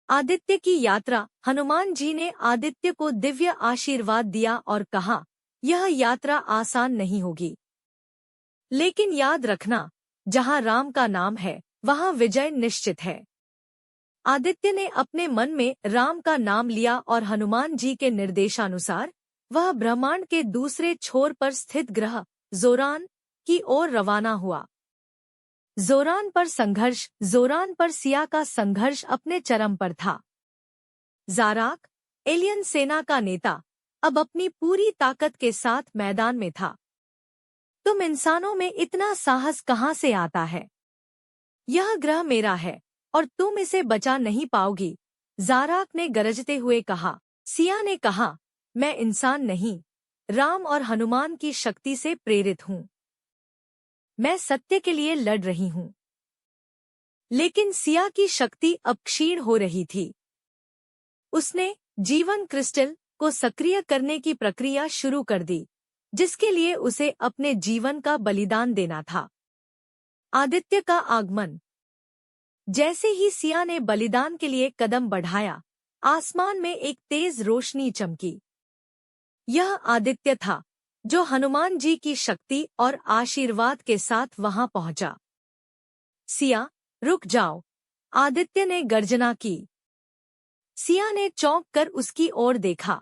आदित्य की यात्रा। हनुमान जी ने आदित्य को दिव्य आशीर्वाद दिया और कहा, यह यात्रा आसान नहीं होगी, लेकिन याद रखना, जहाँ राम का नाम है वहाँ विजय निश्चित है। आदित्य ने अपने मन में राम का नाम लिया और हनुमान जी के निर्देशानुसार वह ब्रह्मांड के दूसरे छोर पर स्थित ग्रह जोरान की ओर रवाना हुआ। जोरान पर सिया का संघर्ष अपने चरम पर था। जाराक, एलियन सेना का नेता, अब अपनी पूरी ताकत के साथ मैदान में था। तुम इंसानों में इतना साहस कहाँ से आता है? यह ग्रह मेरा है और तुम इसे बचा नहीं पाओगी, जाराक ने गरजते हुए कहा। सिया ने कहा, मैं इंसान नहीं, राम और हनुमान की शक्ति से प्रेरित हूँ। मैं सत्य के लिए लड़ रही हूँ। लेकिन सिया की शक्ति अब क्षीण हो रही थी। उसने जीवन क्रिस्टल को सक्रिय करने की प्रक्रिया शुरू कर दी, जिसके लिए उसे अपने जीवन का बलिदान देना था। आदित्य का आगमन। जैसे ही सिया ने बलिदान के लिए कदम बढ़ाया, आसमान में एक तेज रोशनी चमकी। यह आदित्य था, जो हनुमान जी की शक्ति और आशीर्वाद के साथ वहां पहुंचा। सिया, रुक जाओ, आदित्य ने गर्जना की। सिया ने चौंक कर उसकी ओर देखा।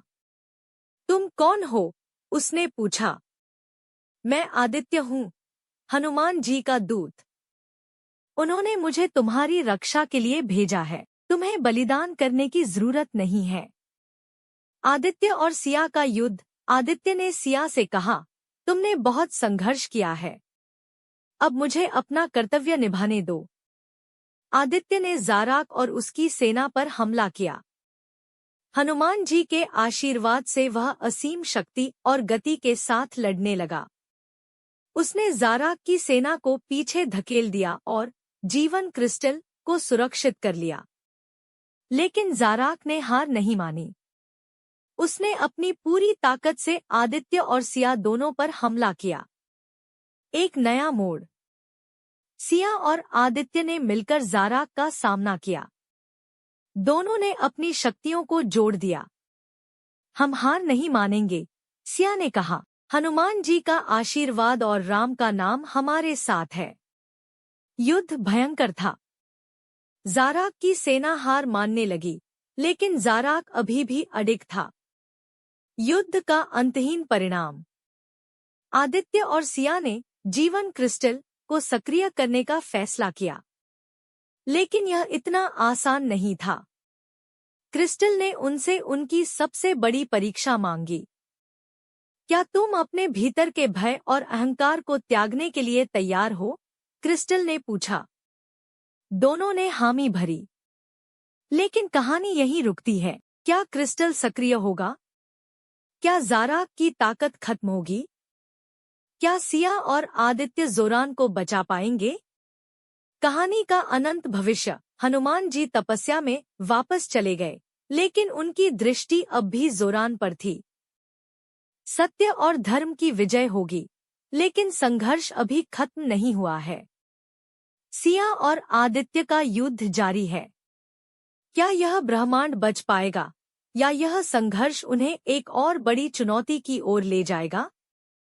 तुम कौन हो? उसने पूछा। मैं आदित्य हूँ, हनुमान जी का दूत। उन्होंने मुझे तुम्हारी रक्षा के लिए भेजा है। तुम्हें बलिदान करने की जरूरत नहीं है। आदित्य और सिया का युद्ध। आदित्य ने सिया से कहा, तुमने बहुत संघर्ष किया है, अब मुझे अपना कर्तव्य निभाने दो। आदित्य ने जाराक और उसकी सेना पर हमला किया। हनुमान जी के आशीर्वाद से वह असीम शक्ति और गति के साथ लड़ने लगा। उसने जाराक की सेना को पीछे धकेल दिया और जीवन क्रिस्टल को सुरक्षित कर लिया। लेकिन जाराक ने हार नहीं मानी। उसने अपनी पूरी ताकत से आदित्य और सिया दोनों पर हमला किया। एक नया मोड़। सिया और आदित्य ने मिलकर जाराक का सामना किया। दोनों ने अपनी शक्तियों को जोड़ दिया। हम हार नहीं मानेंगे, सिया ने कहा। हनुमान जी का आशीर्वाद और राम का नाम हमारे साथ है। युद्ध भयंकर था। जाराक की सेना हार मानने लगी, लेकिन जाराक अभी भी अडिग था। युद्ध का अंतहीन परिणाम। आदित्य और सिया ने जीवन क्रिस्टल को सक्रिय करने का फैसला किया, लेकिन यह इतना आसान नहीं था। क्रिस्टल ने उनसे उनकी सबसे बड़ी परीक्षा मांगी। क्या तुम अपने भीतर के भय और अहंकार को त्यागने के लिए तैयार हो? क्रिस्टल ने पूछा। दोनों ने हामी भरी। लेकिन कहानी यहीं रुकती है। क्या क्रिस्टल सक्रिय होगा? क्या जाराक की ताकत खत्म होगी? क्या सिया और आदित्य जोरान को बचा पाएंगे? कहानी का अनंत भविष्य। हनुमान जी तपस्या में वापस चले गए, लेकिन उनकी दृष्टि अब भी जोरान पर थी। सत्य और धर्म की विजय होगी, लेकिन संघर्ष अभी खत्म नहीं हुआ है। सिया और आदित्य का युद्ध जारी है। क्या यह ब्रह्मांड बच पाएगा, या यह संघर्ष उन्हें एक और बड़ी चुनौती की ओर ले जाएगा?